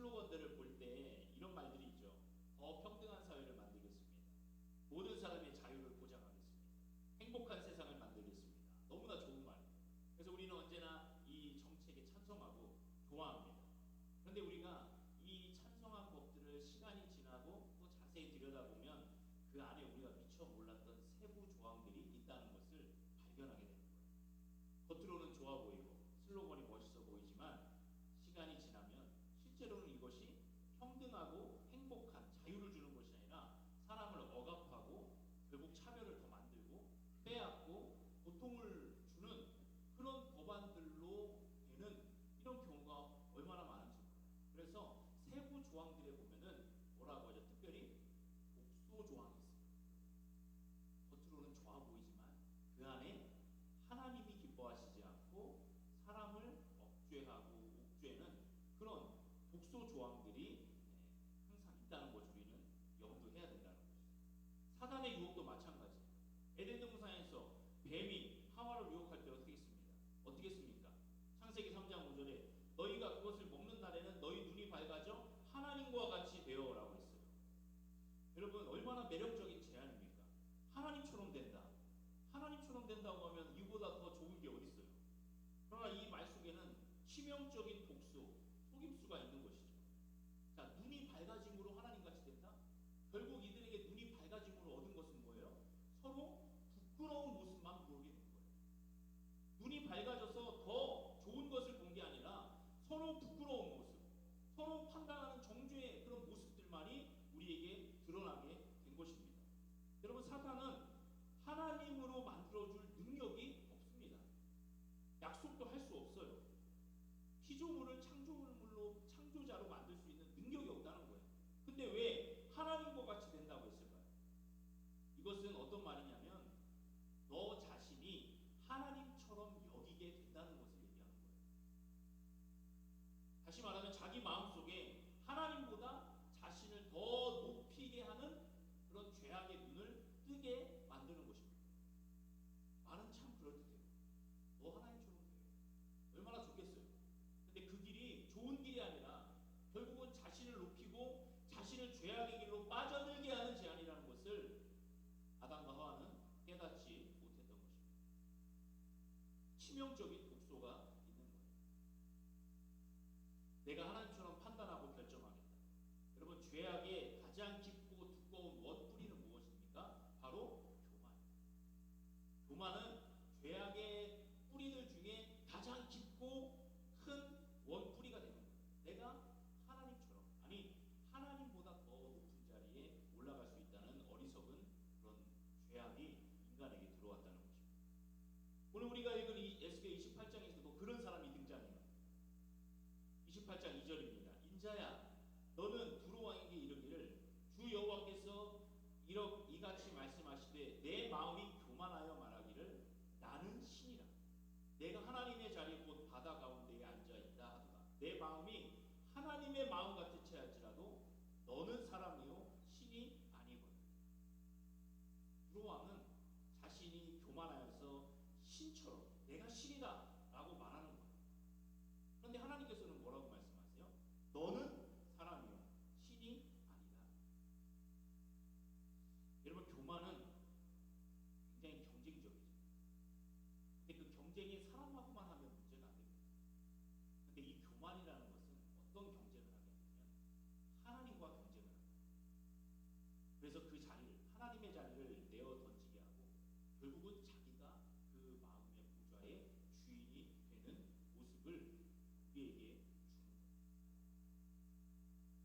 슬로건들을 볼 때 이런 말들이 있죠. 더 평등한 사회를 만들겠습니다. 모든 사람의 자유를 보장하겠습니다. 행복한 세상을 만들겠습니다. 너무나 좋은 말이에요. 그래서 우리는 언제나 이 정책에 찬성하고 좋아합니다. 그런데 우리가 이 찬성한 법들을 시간이 지나고 또 자세히 들여다보면 그 안에 우리가 미처 몰랐던 세부 조항들이 있다는 것을 발견하게 되는 거예요. 겉으로는 좋아 보이고 슬로건이 멋있어 보이지만 시간이 지나면 실제로는 이것이 평등하고 행복한 자유를 주는 것이 아니라 사람을 억압하고 결국 차별을 더 만들고 빼앗고 고통을 주는 그런 법안들로 되는 이런 경우가 얼마나 많은지 몰라요. 그래서 세부 조항들에 보면은 뭐라고 하죠? 특별히 독소 조항이 있어요. 겉으로는 좋아 보이지만 그 안에 하나님이 기뻐하시지 않고 사람을 억죄하고 옥죄는 그런 독소 조항들이 항상 있다는 것을 우리는 염두해야 된다는 것이죠. 사단의 유혹도 마찬가지예요. 에덴 동산에서 뱀이 하와를 유혹할 때 어떻게 했습니까? 어떻게 했습니까? 창세기 3장 5절에 너희가 그것을 먹는 날에는 너희 눈이 밝아져 하나님과 같이 되어라고 했어요. 여러분 얼마나 매력적인 제안입니까? 하나님처럼 된다. 하나님처럼 된다고 하면 이보다 더 좋은 게 어디 있어요? 그러나 이 말 속에는 치명적인 독소, 속임수가 있는 것이죠. 자, 눈이 밝아짐으로 하나님같이 된다? 결국 이들에게 눈이 밝아짐으로 얻은 것은 뭐예요? 서로 부끄러운 모습만 보게 된 거예요. 눈이 밝아져서 더 좋은 것을 본 게 아니라 서로 부끄러운 모습, 서로 판단하는 정죄의 그런 모습들만이 우리에게 드러나게 된 것입니다. 여러분 사탄은 하나님으로 만들어줄 능력이 없습니다. 약속도 할 수 없어요. 피조물을 창조물로 창조자로 만들 수 있는 능력이 없다는 거예요. 근데 왜 하나님과 같이 된다고 했을까요? 이것은 어떤 말이냐면 너 자신이 하나님처럼 여기게 된다는 것을 얘기하는 거예요. 다시 말하면 자기 마음속에 하나님보다 자신을 더 높이게 하는 그런 죄악의 눈을 뜨게 만드는 것입니다. 말은 참 그럴듯해요. 너 하나님처럼 돼. 얼마나 좋겠어요. 근데 그 길이 좋은 길이 아니라 결국은 자신을 높이고 자신을 죄악의 길로 빠져들게 하는 제안이라는 것을 아담과 하와는 깨닫지 못했던 것입니다. 치명적인 독소가 있는 거예요. 내가 하나님처럼 판단하고 결정하겠다. 여러분 죄악의 가장 깊고 두꺼운 원뿌리는 무엇입니까? 바로 교만입니다. 교만은 죄악의 뿌리들 중에 가장 깊고 큰 원뿌리가 되는 거예요. 내가 하나님처럼 아니 하나님보다 더 높은 자리에 올라갈 수 있다는 어리석은 그런 죄악이 인간에게 들어왔다는 것입니다. 오늘 우리가 읽은 이 에스겔 28장에서도 그런 사람이 등장해요. 28장 2절입니다. 인자야 너는 두로왕에게 이르기를 주 여호와께서 이같이 말씀하시되 내 마음이 교만하여 말하기를 나는 신이라 내가 하나님의 자리 곧 바다 가운데에 앉아있다 하도다. 내 마음이 하나님의 마음 같을지 할지라도 너는 사람이요 신이 아니거든. 두로왕은 자신이 교만하여서 신처럼 내가 신이다 라고 말하는 거예요. 그런데 하나님께서는 뭐라고 말씀하세요? 너는 사람이요 신이 아니다. 여러분 교만은 굉장히 경쟁적이죠. 근데 그 경쟁이 사람하고만 하면 문제가 안 됩니다. 근데 이 교만이라는 것은 어떤 경쟁을 하게 되면 하나님과 경쟁을 합니다. 그래서 그 자리를 하나님의 자리를 내어 던지게 하고 결국은 자기가 그 마음의 보좌의 주인이 되는 모습을 우리에게 주는 거예요.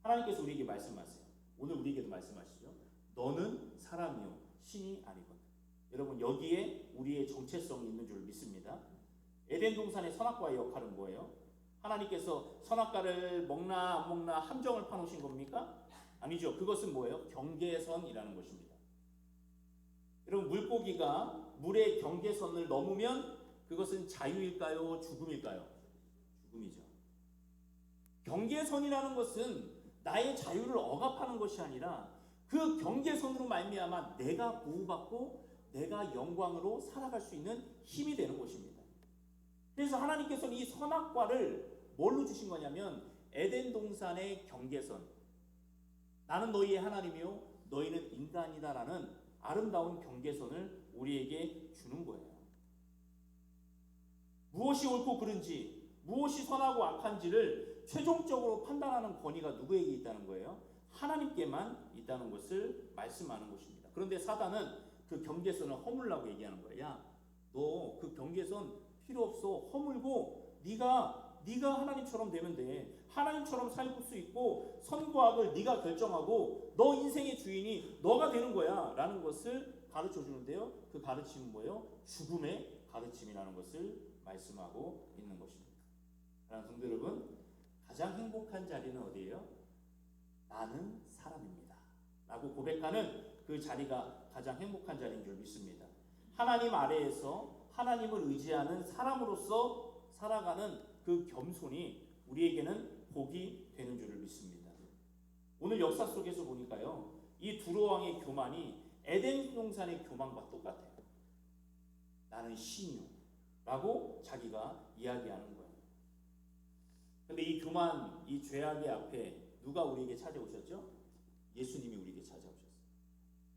하나님께서 우리에게 말씀하세요. 오늘 우리에게도 말씀하시죠. 너는 사람이요 신이 아니거든. 여러분 여기에 우리의 정체성이 있는 줄 믿습니다. 에덴 동산의 선악과의 역할은 뭐예요? 하나님께서 선악과를 먹나 안 먹나 함정을 파놓으신 겁니까? 아니죠. 그것은 뭐예요? 경계선이라는 것입니다. 여러분 물고기가 물의 경계선을 넘으면 그것은 자유일까요? 죽음일까요? 죽음이죠. 경계선이라는 것은 나의 자유를 억압하는 것이 아니라 그 경계선으로 말미암아 내가 보호받고 내가 영광으로 살아갈 수 있는 힘이 되는 것입니다. 그래서 하나님께서는 이 선악과를 뭘로 주신 거냐면 에덴 동산의 경계선, 나는 너희의 하나님이요 너희는 인간이다라는 아름다운 경계선을 우리에게 주는 거예요. 무엇이 옳고 그른지, 무엇이 선하고 악한지를 최종적으로 판단하는 권위가 누구에게 있다는 거예요? 하나님께만 있다는 것을 말씀하는 것입니다. 그런데 사단은 그 경계선을 허물라고 얘기하는 거예요. 야, 너 그 경계선 필요 없어. 허물고 네가 하나님처럼 되면 돼. 하나님처럼 살 수 있고 선과 악을 네가 결정하고 너 인생의 주인이 너가 되는 거야 라는 것을 가르쳐 주는데요. 그 가르침은 뭐예요? 죽음의 가르침이라는 것을 말씀하고 있는 것입니다. 사랑하는 성도 여러분, 가장 행복한 자리는 어디예요? 나는 사람입니다 라고 고백하는 그 자리가 가장 행복한 자리인 줄 믿습니다. 하나님 아래에서 하나님을 의지하는 사람으로서 살아가는 그 겸손이 우리에게는 복이 되는 줄을 믿습니다. 오늘 역사 속에서 보니까요, 이 두로 왕의 교만이 에덴 동산의 교만과 똑같아요. 나는 신이요 라고 자기가 이야기하는 거예요. 근데 이 교만, 이 죄악의 앞에 누가 우리에게 찾아오셨죠? 예수님이 우리에게 찾아오셨어요.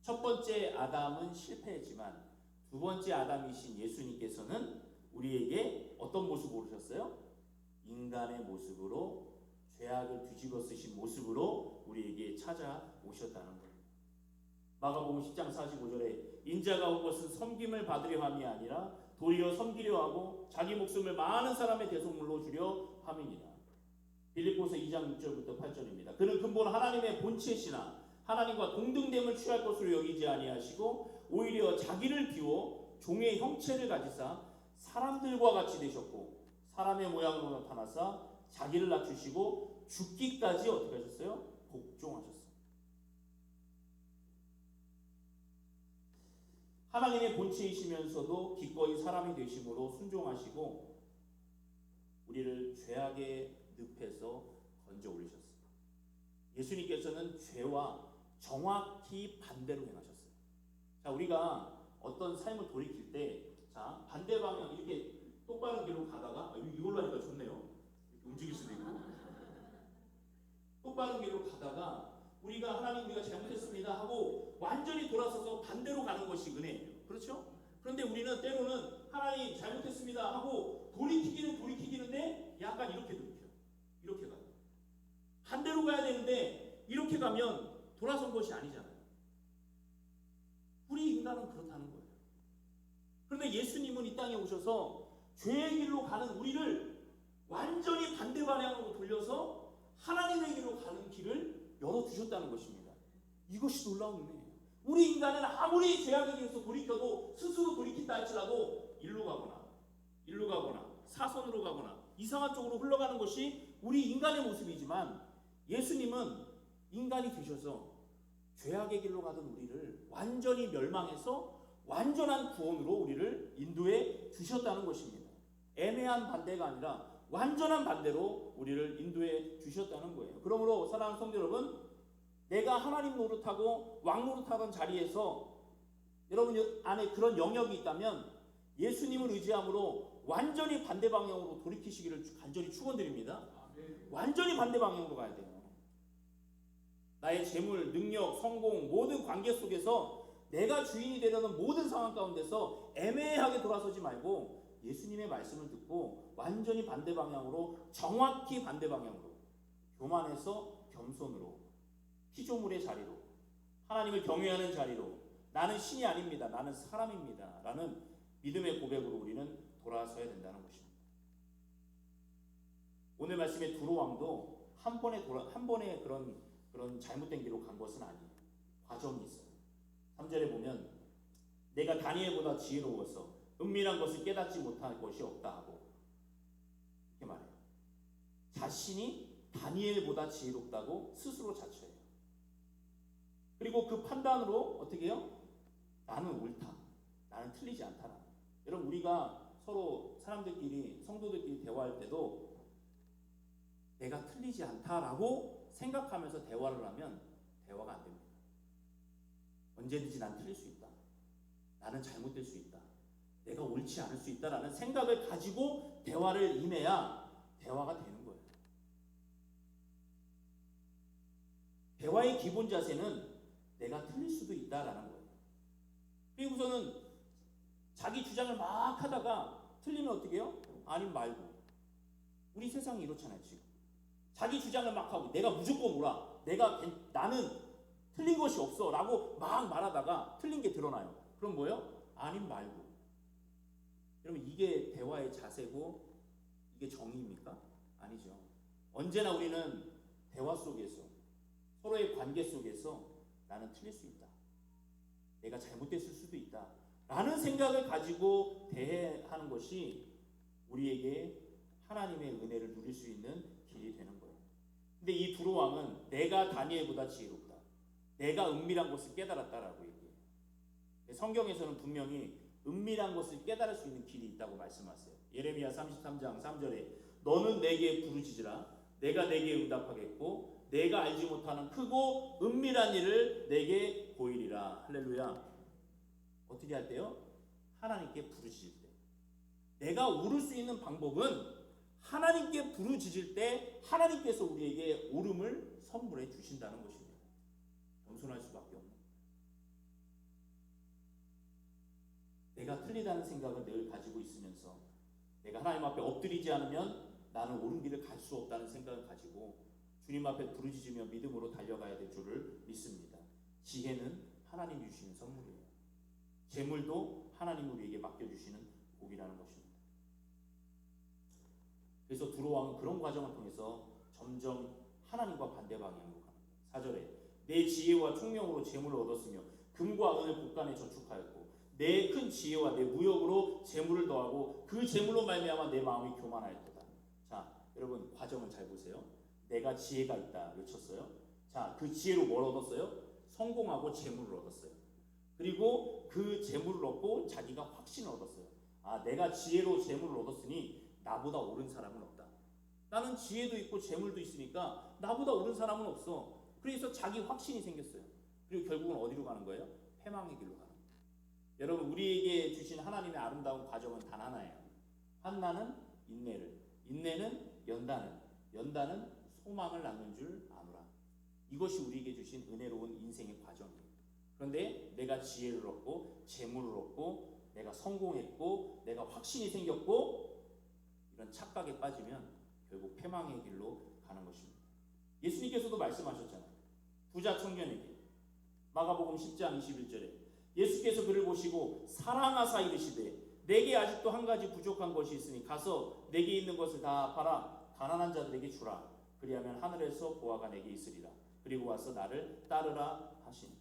첫 번째 아담은 실패했지만 두 번째 아담이신 예수님께서는 우리에게 어떤 모습으로 오셨어요? 인간의 모습으로, 죄악을 뒤집어 쓰신 모습으로 우리에게 찾아오셨다는 거예요. 마가복음 10장 45절에 인자가 온 것은 섬김을 받으려 함이 아니라 도리어 섬기려 하고 자기 목숨을 많은 사람의 대속물로 주려 함이니라. 빌립보서 2장 6절부터 8절입니다. 그는 근본 하나님의 본체시나 하나님과 동등됨을 취할 것으로 여기지 아니하시고 오히려 자기를 비워 종의 형체를 가지사 사람들과 같이 되셨고 사람의 모양으로 나타나사 자기를 낮추시고 죽기까지 어떻게 하셨어요? 복종하셨어요. 하나님의 본체이시면서도 기꺼이 사람이 되심으로 순종하시고 우리를 죄악의 늪에서 건져 올리셨어요. 예수님께서는 죄와 정확히 반대로 행하셨어요. 자, 우리가 어떤 삶을 돌이킬 때, 자, 반대 방향 이렇게 똑바른 길로 가다가 이걸로 하니까 좋네요. 이렇게 움직일 수도 있고. 똑바른 길로 가다가 우리가 하나님 우리가 잘못했습니다 하고 완전히 돌아서서 반대로 가는 것이 은혜예요. 그렇죠? 그런데 우리는 때로는 하나님 잘못했습니다 하고 돌이키기는데 약간 이렇게 돌이켜요. 이렇게 가요. 반대로 가야 되는데 이렇게 가면 돌아선 것이 아니잖아요. 우리 인간은 그렇다는 거예요. 그런데 예수님은 이 땅에 오셔서 죄의 길로 가는 우리를 완전히 반대 방향으로 돌려서 하나님의 길로 가는 길을 열어주셨다는 것입니다. 이것이 놀라운 은혜예요. 우리 인간은 아무리 죄악의 길에서 돌이켜도 스스로 돌이킨다 할지라도 일로 가거나 사선으로 가거나 이상한 쪽으로 흘러가는 것이 우리 인간의 모습이지만 예수님은 인간이 되셔서 죄악의 길로 가던 우리를 완전히 멸망해서 완전한 구원으로 우리를 인도해 주셨다는 것입니다. 애매한 반대가 아니라 완전한 반대로 우리를 인도해 주셨다는 거예요. 그러므로 사랑하는 성도 여러분, 내가 하나님 노릇하고 왕 노릇하던 자리에서 여러분 안에 그런 영역이 있다면 예수님을 의지함으로 완전히 반대 방향으로 돌이키시기를 간절히 축원드립니다. 완전히 반대 방향으로 가야 돼요. 나의 재물, 능력, 성공, 모든 관계 속에서 내가 주인이 되려는 모든 상황 가운데서 애매하게 돌아서지 말고 예수님의 말씀을 듣고 완전히 반대 방향으로, 정확히 반대 방향으로, 교만에서 겸손으로, 피조물의 자리로, 하나님을 경외하는 자리로, 나는 신이 아닙니다, 나는 사람입니다 라는 믿음의 고백으로 우리는 돌아서야 된다는 것입니다. 오늘 말씀의 두로 왕도 한 번에 그런 잘못된 길로 간 것은 아니에요. 과정이 있어요. 3절에 보면 내가 다니엘보다 지혜로워서 은밀한 것을 깨닫지 못할 것이 없다 하고 이렇게 말해요. 자신이 다니엘보다 지혜롭다고 스스로 자처해요. 그리고 그 판단으로 어떻게 해요? 나는 옳다, 나는 틀리지 않다. 여러분, 우리가 서로 사람들끼리, 성도들끼리 대화할 때도 내가 틀리지 않다라고 생각하면서 대화를 하면 대화가 안 됩니다. 언제든지 난 틀릴 수 있다, 나는 잘못될 수 있다, 내가 옳지 않을 수 있다라는 생각을 가지고 대화를 임해야 대화가 되는 거예요. 대화의 기본 자세는 내가 틀릴 수도 있다라는 거예요. 그리고서는 자기 주장을 막 하다가 틀리면 어떻게 해요? 아님 말고. 우리 세상이 이렇잖아요 지금. 자기 주장을 막 하고 내가 무조건 옳아. 나는 틀린 것이 없어 라고 막 말하다가 틀린 게 드러나요. 그럼 뭐예요? 아님 말고. 여러분 이게 대화의 자세고 이게 정의입니까? 아니죠. 언제나 우리는 대화 속에서 서로의 관계 속에서 나는 틀릴 수 있다. 내가 잘못됐을 수도 있다. 라는 생각을 가지고 대화하는 것이 우리에게 하나님의 은혜를 누릴 수 있는 길이 되는 거예요. 근데 이 두로 왕은 내가 다니엘보다 지혜롭다. 내가 은밀한 것을 깨달았다라고 얘기해요. 성경에서는 분명히 은밀한 것을 깨달을 수 있는 길이 있다고 말씀하세요. 예레미야 33장 3절에 너는 내게 부르짖으라. 내가 내게 응답하겠고 내가 알지 못하는 크고 은밀한 일을 내게 보이리라. 할렐루야. 어떻게 할 때요? 하나님께 부르짖을 때. 내가 오를 수 있는 방법은 하나님께 부르짖을 때 하나님께서 우리에게 오름을 선물해 주신다는 것입니다. 겸손할 수밖에 없는. 내가 틀리다는 생각을 늘 가지고 있으면서 내가 하나님 앞에 엎드리지 않으면 나는 옳은 길을 갈 수 없다는 생각을 가지고 주님 앞에 부르짖으며 믿음으로 달려가야 될 줄을 믿습니다. 지혜는 하나님이 주시는 선물이에요. 재물도 하나님 우리에게 맡겨주시는 복이라는 것입니다. 그래서 두로 왕은 그런 과정을 통해서 점점 하나님과 반대 방향으로 가는 거예요. 4절에 내 지혜와 총명으로 재물을 얻었으며 금과 은을 곳간에 저축하였고 내 큰 지혜와 내 무역으로 재물을 더하고 그 재물로 말미암아 내 마음이 교만하였도다. 자, 여러분 과정을 잘 보세요. 내가 지혜가 있다 외쳤어요. 자, 그 지혜로 뭘 얻었어요? 성공하고 재물을 얻었어요. 그리고 그 재물을 얻고 자기가 확신을 얻었어요. 아, 내가 지혜로 재물을 얻었으니 나보다 옳은 사람은 없다. 나는 지혜도 있고 재물도 있으니까 나보다 옳은 사람은 없어. 그래서 자기 확신이 생겼어요. 그리고 결국은 어디로 가는 거예요? 패망의 길로 가는 거예요. 여러분 우리에게 주신 하나님의 아름다운 과정은 단 하나예요. 한나는 인내를, 인내는 연단을, 연단은 소망을 낳는 줄 아노라. 이것이 우리에게 주신 은혜로운 인생의 과정이에요. 그런데 내가 지혜를 얻고 재물을 얻고 내가 성공했고 내가 확신이 생겼고 이런 착각에 빠지면 결국 패망의 길로 가는 것입니다. 예수님께서도 말씀하셨잖아요. 부자 청년에게 마가복음 10장 21절에 예수께서 그를 보시고 사랑하사 이르시되 내게 아직도 한 가지 부족한 것이 있으니 가서 내게 있는 것을 다 팔아 가난한 자들에게 주라. 그리하면 하늘에서 보화가 내게 있으리라. 그리고 와서 나를 따르라 하시니.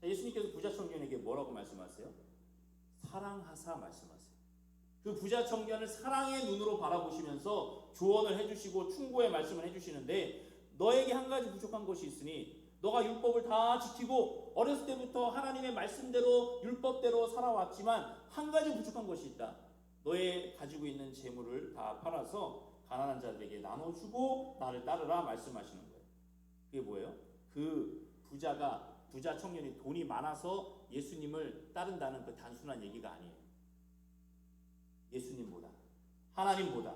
자, 예수님께서 부자 청년에게 뭐라고 말씀하세요? 사랑하사 말씀하세요. 그 부자 청년을 사랑의 눈으로 바라보시면서 조언을 해주시고 충고의 말씀을 해주시는데 너에게 한 가지 부족한 것이 있으니 너가 율법을 다 지키고 어렸을 때부터 하나님의 말씀대로 율법대로 살아왔지만 한 가지 부족한 것이 있다. 너의 가지고 있는 재물을 다 팔아서 가난한 자들에게 나눠주고 나를 따르라 말씀하시는 거예요. 그게 뭐예요? 그 부자 청년이 돈이 많아서 예수님을 따른다는 그 단순한 얘기가 아니에요. 예수님보다, 하나님보다,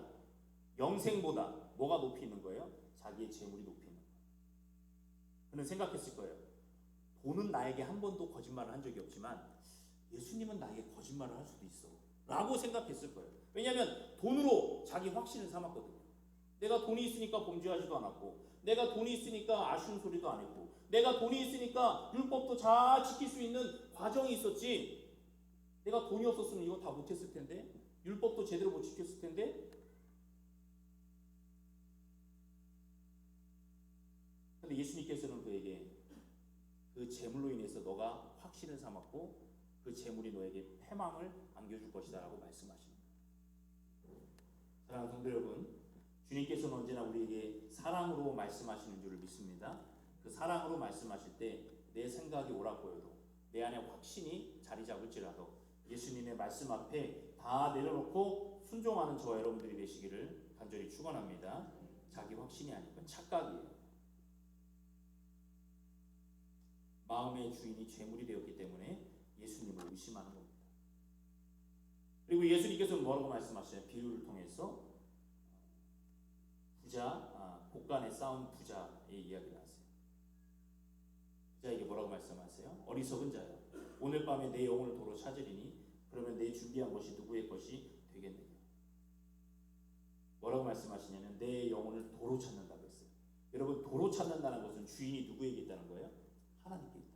영생보다 뭐가 높이 있는 거예요? 자기의 재물이 높이 있는 거예요. 그는 생각했을 거예요. 돈은 나에게 한 번도 거짓말을 한 적이 없지만 예수님은 나에게 거짓말을 할 수도 있어 라고 생각했을 거예요. 왜냐하면 돈으로 자기 확신을 삼았거든요. 내가 돈이 있으니까 범죄하지도 않았고 내가 돈이 있으니까 아쉬운 소리도 안 했고 내가 돈이 있으니까 율법도 잘 지킬 수 있는 과정이 있었지. 내가 돈이 없었으면 이거 다 못했을 텐데 율법도 제대로 못 지켰을 텐데. 근데 예수님께서는 그에게 그 재물로 인해서 너가 확신을 삼았고 그 재물이 너에게 패망을 안겨줄 것이다 라고 말씀하십니다. 사랑하는 성도 여러분, 주님께서는 언제나 우리에게 사랑으로 말씀하시는 줄을 믿습니다. 그 사랑으로 말씀하실 때 내 생각이 옳아 보여도 내 안에 확신이 자리 잡을지라도 예수님의 말씀 앞에 다 내려놓고 순종하는 저와 여러분들이 되시기를 간절히 축원합니다. 자기 확신이 아니고 착각이에요. 마음의 주인이 재물이 되었기 때문에 예수님을 의심하는 겁니다. 그리고 예수님께서는 뭐라고 말씀하시나요? 비유를 통해서 곳간에 쌓은 부자의 이야기를 하세요. 말씀하세요? 어리석은 자여, 오늘 밤에 내 영혼을 도로 찾으리니 그러면 내 준비한 것이 누구의 것이 되겠느냐. 뭐라고 말씀하시냐면 내 영혼을 도로 찾는다고 했어요. 여러분, 도로 찾는다는 것은 주인이 누구에게 있다는 거예요? 하나님께 있다.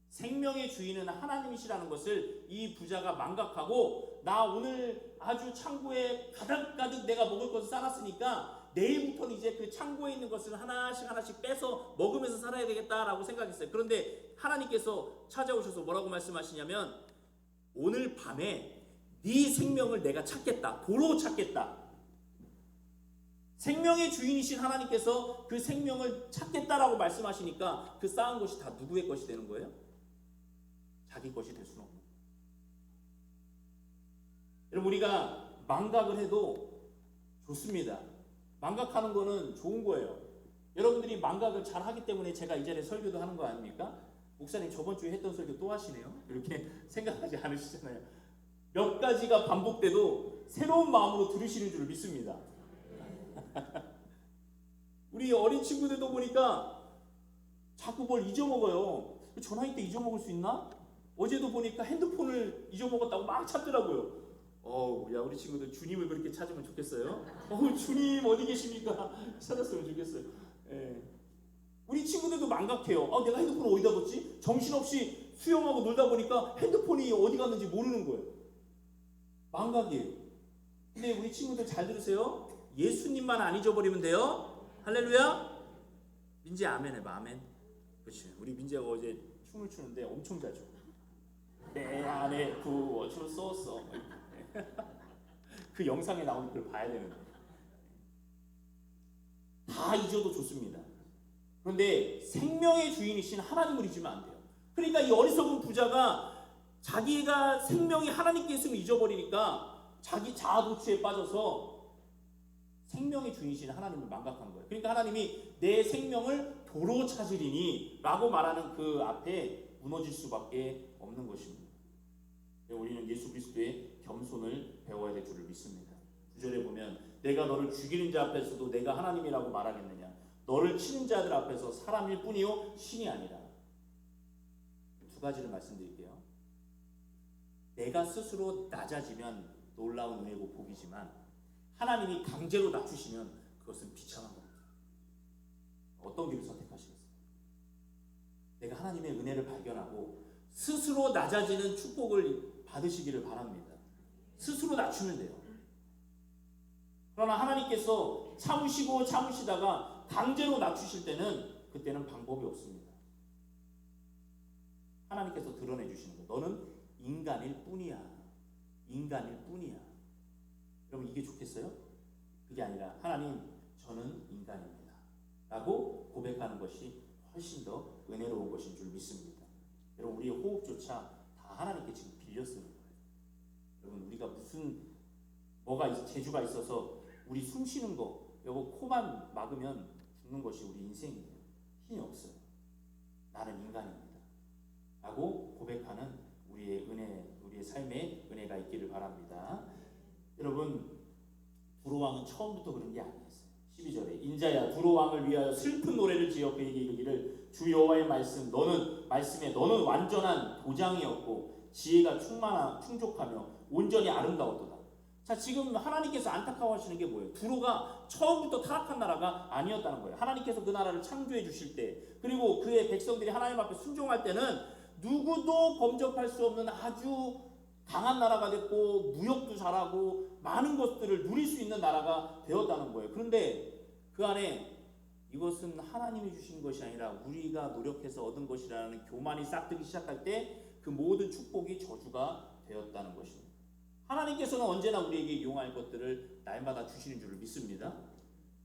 생명의 주인은 하나님이시라는 것을 이 부자가 망각하고, 나 오늘 아주 창고에 가득가득 내가 먹을 것을 쌓았으니까 내일부터는 이제 그 창고에 있는 것을 하나씩 빼서 먹으면서 살아야 되겠다라고 생각했어요. 그런데 하나님께서 찾아오셔서 뭐라고 말씀하시냐면, 오늘 밤에 네 생명을 내가 찾겠다. 도로 찾겠다. 생명의 주인이신 하나님께서 그 생명을 찾겠다라고 말씀하시니까 그 쌓은 것이 다 누구의 것이 되는 거예요? 자기 것이 될 수는 없는 거예요. 여러분, 우리가 망각을 해도 좋습니다. 망각하는 거는 좋은 거예요. 여러분들이 망각을 잘 하기 때문에 제가 이 자리에 설교도 하는 거 아닙니까? 목사님 저번 주에 했던 설교 또 하시네요? 이렇게 생각하지 않으시잖아요. 몇 가지가 반복돼도 새로운 마음으로 들으시는 줄 믿습니다. 우리 어린 친구들도 보니까 자꾸 뭘 잊어먹어요. 저 나이 때 잊어먹을 수 있나? 어제도 보니까 핸드폰을 잊어먹었다고 막 찾더라고요. 야, 우리 친구들 주님을 그렇게 찾으면 좋겠어요. 주님 어디 계십니까? 찾았으면 좋겠어요. 예. 우리 친구들도 망각해요. 내가 핸드폰을 어디다 뒀지? 정신없이 수영하고 놀다 보니까 핸드폰이 어디 갔는지 모르는 거예요. 망각이에요. 근데 우리 친구들 잘 들으세요. 예수님만 안 잊어버리면 돼요. 할렐루야. 민지 아멘 해봐. 아멘. 그렇지. 우리 민지가 어제 춤을 추는데 엄청 잘 춰. 내 안에 부어주소서. 그 영상에 나오는 걸 봐야 되는데. 다 잊어도 좋습니다. 그런데 생명의 주인이신 하나님을 잊으면 안 돼요. 그러니까 이 어리석은 부자가 자기가 생명이 하나님께 있음을 잊어버리니까 자기 자아도취에 빠져서 생명의 주인이신 하나님을 망각한 거예요. 그러니까 하나님이 내 생명을 도로 찾으리니 라고 말하는 그 앞에 무너질 수밖에 없는 것입니다. 우리는 예수 그리스도의 겸손을 배워야 될 줄을 믿습니다. 9절에 보면 내가 너를 죽이는 자 앞에서도 내가 하나님이라고 말하겠느냐. 너를 치는 자들 앞에서 사람일 뿐이요 신이 아니라. 두 가지를 말씀드릴게요. 내가 스스로 낮아지면 놀라운 은혜고 복이지만 하나님이 강제로 낮추시면 그것은 비참한 겁니다. 어떤 길을 선택하시겠어요? 내가 하나님의 은혜를 발견하고 스스로 낮아지는 축복을 받으시기를 바랍니다. 스스로 낮추면 돼요. 그러나 하나님께서 참으시다가 강제로 낮추실 때는 그때는 방법이 없습니다. 하나님께서 드러내 주시는 거. 너는 인간일 뿐이야. 인간일 뿐이야. 여러분, 이게 좋겠어요? 그게 아니라 하나님, 저는 인간입니다 라고 고백하는 것이 훨씬 더 은혜로운 것인 줄 믿습니다. 여러분, 우리의 호흡조차 다 하나님께 지금 빌려 쓰는 거예요. 여러분, 우리가 뭐가 재주가 있어서 우리 숨 쉬는 거, 여보 코만 막으면 죽는 것이 우리 인생이에요. 힘이 없어요. 나는 인간입니다 라고 고백하는 우리의 은혜, 우리의 삶에 은혜가 있기를 바랍니다. 여러분, 두로왕은 처음부터 그런 게 아니었어요. 12절에 인자야 두로왕을 위하여 슬픈 노래를 지어 그에게 이르기를 주 여호와의 말씀에 너는 완전한 도장이었고 지혜가 충족하며 온전히 아름다웠도다. 자, 지금 하나님께서 안타까워하시는 게 뭐예요? 두로가 처음부터 타락한 나라가 아니었다는 거예요. 하나님께서 그 나라를 창조해 주실 때, 그리고 그의 백성들이 하나님 앞에 순종할 때는 누구도 범접할 수 없는 아주 강한 나라가 됐고 무역도 잘하고 많은 것들을 누릴 수 있는 나라가 되었다는 거예요. 그런데 그 안에 이것은 하나님이 주신 것이 아니라 우리가 노력해서 얻은 것이라는 교만이 싹트기 시작할 때 그 모든 축복이 저주가 되었다는 것입니다. 하나님께서는 언제나 우리에게 이용할 것들을 날마다 주시는 줄을 믿습니다.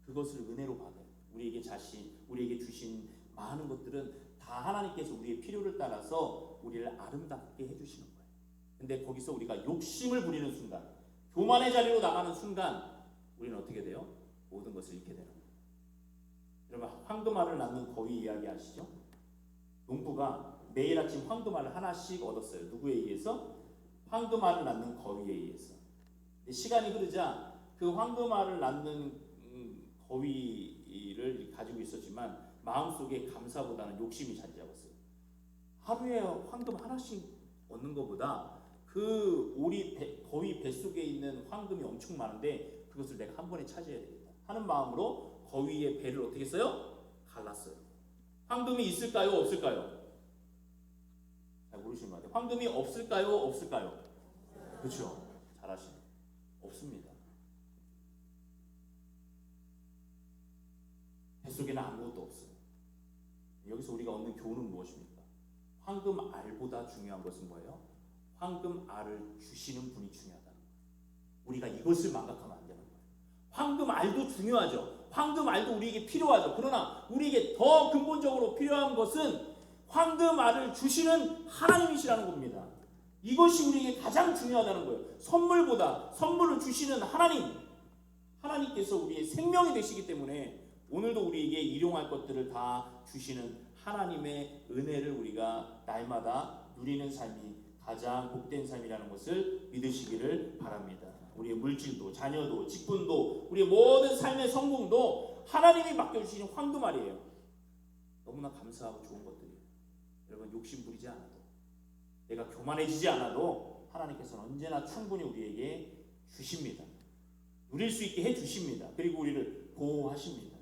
그것을 은혜로 받아요. 우리에게 주신 많은 것들은 다 하나님께서 우리의 필요를 따라서 우리를 아름답게 해주시는 거예요. 근데 거기서 우리가 욕심을 부리는 순간, 교만의 자리로 나가는 순간 우리는 어떻게 돼요? 모든 것을 잃게 되는 거예요. 여러분, 황금알을 낳는 거위 이야기 아시죠? 농부가 매일 아침 황금알을 하나씩 얻었어요. 누구에 의해서? 황금알을 낳는 거위에 의해서. 시간이 흐르자 그 황금알을 낳는 거위를 가지고 있었지만 마음속에 감사보다는 욕심이 자리 잡았어요. 하루에 황금 하나씩 얻는 것보다 그 거위 뱃속에 있는 황금이 엄청 많은데 그것을 내가 한 번에 차지해야 되겠다 하는 마음으로 거위의 배를 어떻게 했어요? 갈랐어요. 황금이 있을까요? 없을까요? 잘 모르시는 것 같아요. 황금이 없을까요? 없을까요? 그렇죠. 잘하시네. 없습니다. 뱃속에는 아무것도 없어요. 여기서 우리가 얻는 교훈은 무엇입니까? 황금 알보다 중요한 것은 뭐예요? 황금 알을 주시는 분이 중요하다는 거예요. 우리가 이것을 망각하면 안 되는 거예요. 황금 알도 중요하죠. 황금 알도 우리에게 필요하죠. 그러나 우리에게 더 근본적으로 필요한 것은 황금 알을 주시는 하나님이시라는 겁니다. 이것이 우리에게 가장 중요하다는 거예요. 선물보다 선물을 주시는 하나님께서 우리의 생명이 되시기 때문에 오늘도 우리에게 일용할 것들을 다 주시는 하나님의 은혜를 우리가 날마다 누리는 삶이 가장 복된 삶이라는 것을 믿으시기를 바랍니다. 우리의 물질도, 자녀도, 직분도, 우리의 모든 삶의 성공도 하나님이 맡겨주시는 황금알이에요. 너무나 감사하고 좋은 것들이에요. 여러분 욕심 부리지 않아도, 내가 교만해지지 않아도 하나님께서는 언제나 충분히 우리에게 주십니다. 누릴 수 있게 해주십니다. 그리고 우리를 보호하십니다.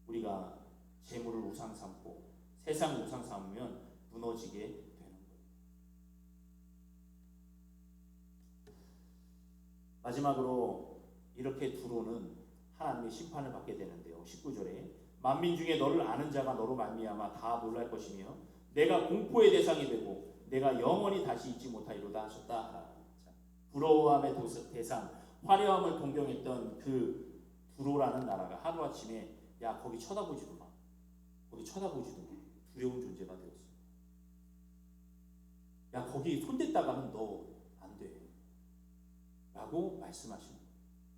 우리가 재물을 우상 삼고 세상을 우상 삼으면 무너지게 되는 거예요. 마지막으로 이렇게 두로는 하나님의 심판을 받게 되는데요. 19절에 만민 중에 너를 아는 자가 너로 말미암아 다 놀랄 것이며 내가 공포의 대상이 되고 내가 영원히 다시 잊지 못하리로다 하셨다. 부러워함의 대상, 화려함을 동경했던 그 두로라는 나라가 하루아침에 야 거기 쳐다보지도 마. 거기 쳐다보지도 마. 두려운 존재가 되었어. 야 거기 손댔다가는 너 안 돼. 라고 말씀하시는 거예요.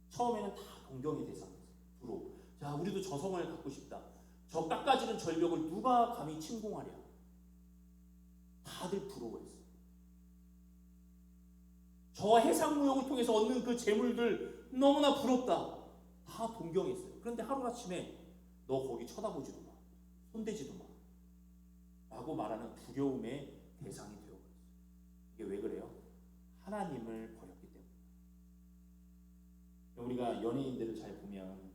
처음에는 다 동경의 대상이었어요. 두로. 자 우리도 저 성을 갖고 싶다. 저 깎아지는 절벽을 누가 감히 침공하랴. 다들 부러워했어요. 저 해상무역을 통해서 얻는 그 재물들 너무나 부럽다. 다 동경했어요. 그런데 하루아침에 너 거기 쳐다보지도 마. 손대지도 마. 라고 말하는 두려움의 대상이 되어버렸어요. 이게 왜 그래요? 하나님을 버렸기 때문에. 우리가 연예인들을 잘 보면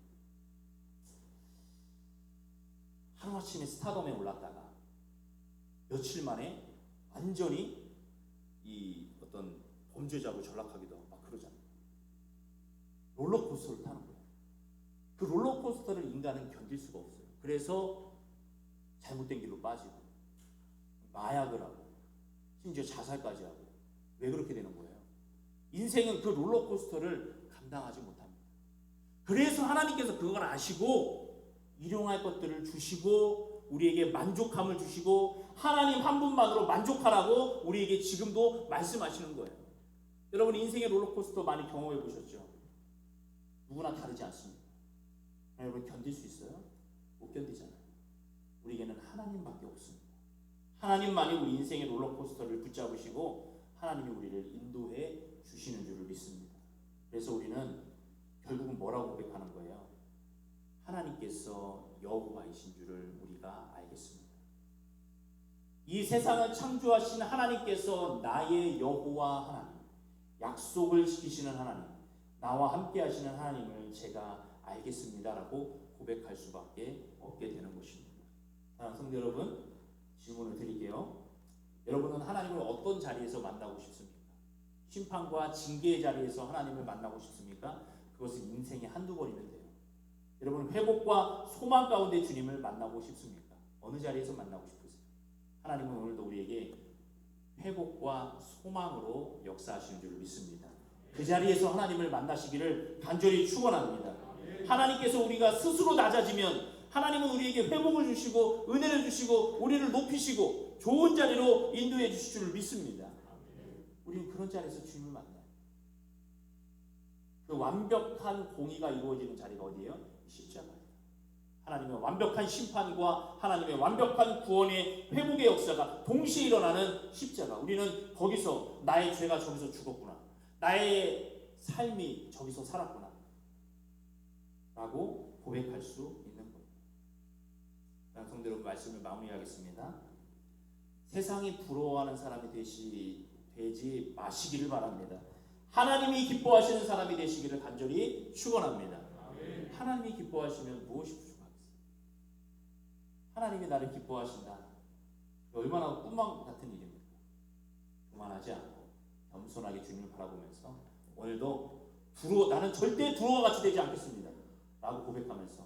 하루아침에 스타덤에 올랐다가 며칠 만에 완전히 이 어떤 범죄자로 전락하기도 하고 막 그러잖아요. 롤러코스터를 타는 거예요. 그 롤러코스터를 인간은 견딜 수가 없어요. 그래서 잘못된 길로 빠지고 마약을 하고 심지어 자살까지 하고. 왜 그렇게 되는 거예요? 인생은 그 롤러코스터를 감당하지 못합니다. 그래서 하나님께서 그걸 아시고 일용할 것들을 주시고 우리에게 만족함을 주시고 하나님 한 분만으로 만족하라고 우리에게 지금도 말씀하시는 거예요. 여러분 인생의 롤러코스터 많이 경험해 보셨죠? 누구나 다르지 않습니다. 여러분 견딜 수 있어요? 못 견디잖아요. 우리에게는 하나님밖에 없습니다. 하나님만이 우리 인생의 롤러코스터를 붙잡으시고 하나님이 우리를 인도해 주시는 줄을 믿습니다. 그래서 우리는 결국은 뭐라고 고백하는 거예요? 하나님께서 여호와이신 줄을 우리가 알겠습니다. 이 세상을 창조하신 하나님께서 나의 여호와 하나님, 약속을 지키시는 하나님, 나와 함께 하시는 하나님을 제가 알겠습니다라고 고백할 수밖에 없게 되는 것입니다. 사랑하는 성도 여러분, 질문을 드릴게요. 여러분은 하나님을 어떤 자리에서 만나고 싶습니까? 심판과 징계의 자리에서 하나님을 만나고 싶습니까? 그것은 인생의 한두 번이면 돼요. 여러분 회복과 소망 가운데 주님을 만나고 싶습니까? 어느 자리에서 만나고 싶으세요? 하나님은 오늘도 우리에게 회복과 소망으로 역사하시는 줄 믿습니다. 그 자리에서 하나님을 만나시기를 간절히 축원합니다. 하나님께서 우리가 스스로 낮아지면 하나님은 우리에게 회복을 주시고 은혜를 주시고 우리를 높이시고 좋은 자리로 인도해 주실 줄 믿습니다. 우리는 그런 자리에서 주님을 만나요. 그 완벽한 공의가 이루어지는 자리가 어디예요? 십자가예요. 하나님의 완벽한 심판과 하나님의 완벽한 구원의 회복의 역사가 동시에 일어나는 십자가. 우리는 거기서 나의 죄가 저기서 죽었구나. 나의 삶이 저기서 살았구나. 라고 고백할 수 있는 거예요. 성도 여러분 말씀을 마무리하겠습니다. 세상이 부러워하는 사람이 되지 마시기를 바랍니다. 하나님이 기뻐하시는 사람이 되시기를 간절히 축원합니다. 하나님이 기뻐하시면 무엇이 부족하겠어요? 하나님이 나를 기뻐하신다. 얼마나 꿈만 같은 일입니까? 교만하지 않고 겸손하게 주님을 바라보면서 오늘도 나는 절대 두루와 같이 되지 않겠습니다 라고 고백하면서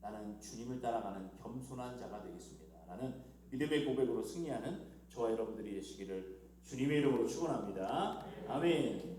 나는 주님을 따라가는 겸손한 자가 되겠습니다 라는 믿음의 고백으로 승리하는 저와 여러분들이 되시기를 주님의 이름으로 축원합니다. 아멘.